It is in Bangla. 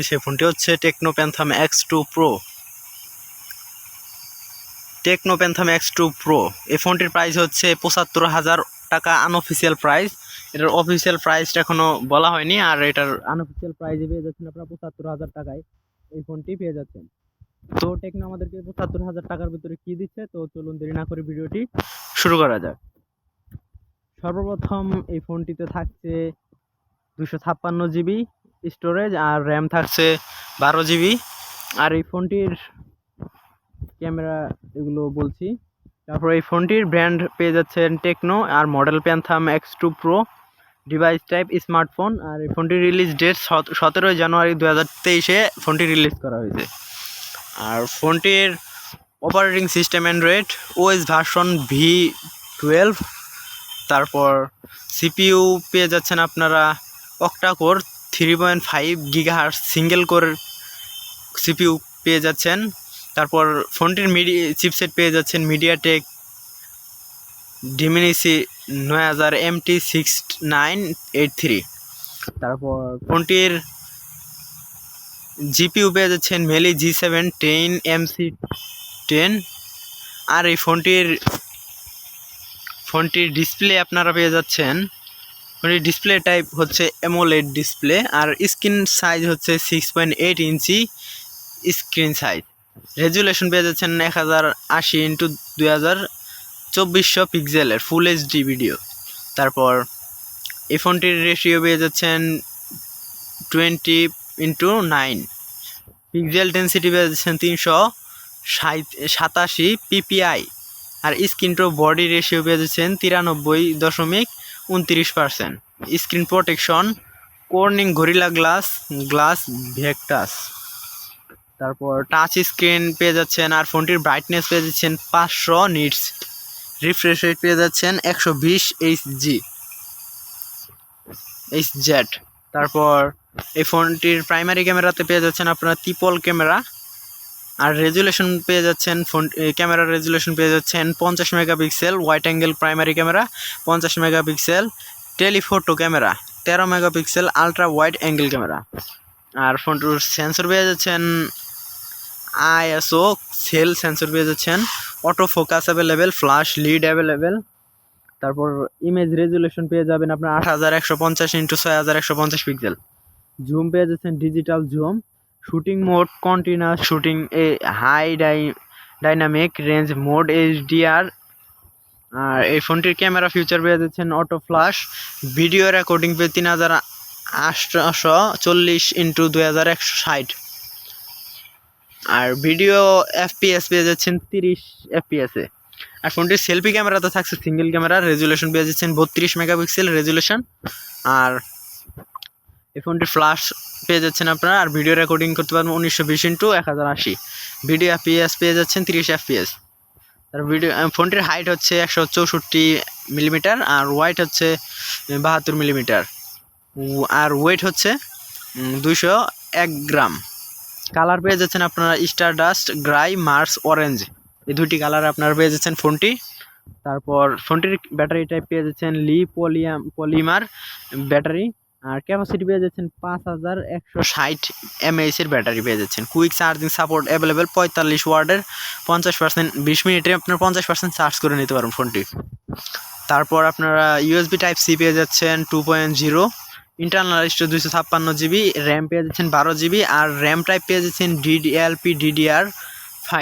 সেই ফোনটি হচ্ছে Tecno Phantom X2 Pro। Tecno Phantom X2 Pro এই ফোনটির প্রাইস হচ্ছে ৭৫,০০০ টাকা আনঅফিসিয়াল প্রাইস। এটার অফিসিয়াল প্রাইসটা এখনো বলা হয়নি, আর এটার আনঅফিসিয়াল প্রাইসে পেয়ে যাচ্ছেন আপনারা ৭৫,০০০ টাকায় এই ফোনটি পেয়ে যাচ্ছেন। তো টেকনো আমাদেরকে ৭৫,০০০ টাকার ভিতরে কি দিচ্ছে, তো চলুন দেরি না করে ভিডিওটি শুরু করা যাক। সর্বপ্রথম এই ফোনটিতে থাকছে 256 জিবি স্টোরেজ আর র্যাম থাকছে 12 জিবি। আর এই ফোনটির ক্যামেরা এগুলো বলছি। তারপর এই ফোনটির ব্র্যান্ড পেয়ে যাচ্ছেন টেকনো, আর model Phantom X2 Pro, device type smartphone. আর এই ফোনটির রিলিজ ডেট 17 জানুয়ারি 2023-এ ফোনটি রিলিজ করা হয়েছে। আর ফোনটির operating system Android, OS version V12। তারপর সিপিইউ পেয়ে যাচ্ছেন আপনারা octa core 3.5 GHz single core CPU পেয়ে যাচ্ছেন। তারপর ফোনটির চিপসেট পেয়ে যাচ্ছেন মিডিয়াটেক ডিমিনিসি 9000 MT6983। তারপর ফোনটির জিপিইউ পেয়ে যাচ্ছেন মেলি G7 10MC10। আর এই ফোনটির ডিসপ্লে আপনারা পেয়ে যাচ্ছেন, ফোনটির ডিসপ্লে টাইপ হচ্ছে অ্যামোলেড ডিসপ্লে, আর স্ক্রিন সাইজ হচ্ছে 6.8 ইঞ্চি স্ক্রিন সাইজ। রেজুলেশন পেয়ে যাচ্ছেন 1080x2400 পিক্সেলের ফুল এইচডি ভিডিও। তারপর এই ফোনটির রেশিও পেয়ে যাচ্ছেন 20:9। পিক্সেল ডেন্সিটি পেয়ে যাচ্ছেন 387 PPI। আর স্ক্রিন টু বডি রেশিও পেয়ে যাচ্ছেন 93.29%। Screen protection Corning gorilla glass Victus. তারপর টাচ স্ক্রিন পেয়ে যাচ্ছেন, আর ফোনটির ব্রাইটনেস পেয়ে যাচ্ছেন 500 নিটস। রিফ্রেশ রেট পেয়ে যাচ্ছেন 120 Hz। তারপর এই ফোনটির প্রাইমারি ক্যামেরাতে পেয়ে যাচ্ছেন আপনারা ট্রিপল ক্যামেরা। আর রেজুলেশন পেয়ে যাচ্ছেন ক্যামেরার রেজুলেশন পেয়ে যাচ্ছেন 50 megapixel wide angle primary camera, 50 megapixel telephoto camera, 13 megapixel ultra wide angle camera. আর ফোনটির সেন্সর পেয়ে যাচ্ছেন ISO সেল সেন্সর পেয়ে যাচ্ছেন, auto focus available, flash LED available. তারপর ইমেজ রেজুলেশন পেয়ে যাবেন আপনার 8150x6150 পিক্সেল। জুম পেয়ে যাচ্ছেন digital zoom. Shooting mode continuous shooting, high dynamic range mode HDR। আর এই ফোনটির ক্যামেরা ফিচার পেয়ে যাচ্ছেন অটো ফ্ল্যাশ। ভিডিও রেকর্ডিং পেয়ে 3840x2160। আর ভিডিও FPS পেয়ে যাচ্ছেন 30 FPS এ। আর ফোনটির সেলফি ক্যামেরাতে থাকছে সিঙ্গেল ক্যামেরা, রেজুলেশন পেয়ে যাচ্ছেন 32 মেগাপিক্সেল রেজুলেশন। আর এই ফোনটির ফ্ল্যাশ পেয়ে যাচ্ছেন আপনারা, আর ভিডিও রেকর্ডিং করতে পারবেন 1920x1080। ভিডিও FPS পেয়ে যাচ্ছেন 30 FPS। আর ফোনটির হাইট হচ্ছে 164 মিলিমিটার, আর ওয়াইট হচ্ছে 72 মিলিমিটার, আর ওয়েট হচ্ছে 201 গ্রাম। কালার পেয়ে যাচ্ছেন আপনারা স্টারডাস্ট, গ্রাই, মার্স, অরেঞ্জ, এই দুটি কালার আপনারা পেয়ে যাচ্ছেন ফোনটি। তারপর ফোনটির ব্যাটারি টাইপ পেয়ে যাচ্ছেন পলিমার ব্যাটারি। আর ক্যাপাসিটি পেয়ে যাচ্ছেন 5160 mAh এর ব্যাটারি পেয়ে যাচ্ছেন। কুইক চার্জিং সাপোর্ট অ্যাভেলেবেল 45 ওয়াটের 50%, 20 মিনিটে আপনার 50% চার্জ করে নিতে পারেন ফোনটি। তারপর আপনারা USB টাইপ C পেয়ে যাচ্ছেন 2.0, ইন্টারনাল স্টোরেজ 256 জিবি, র্যাম পেয়ে যাচ্ছেন 12 জিবি, আর র্যাম টাইপ পেয়ে যাচ্ছেন DLP DDR5।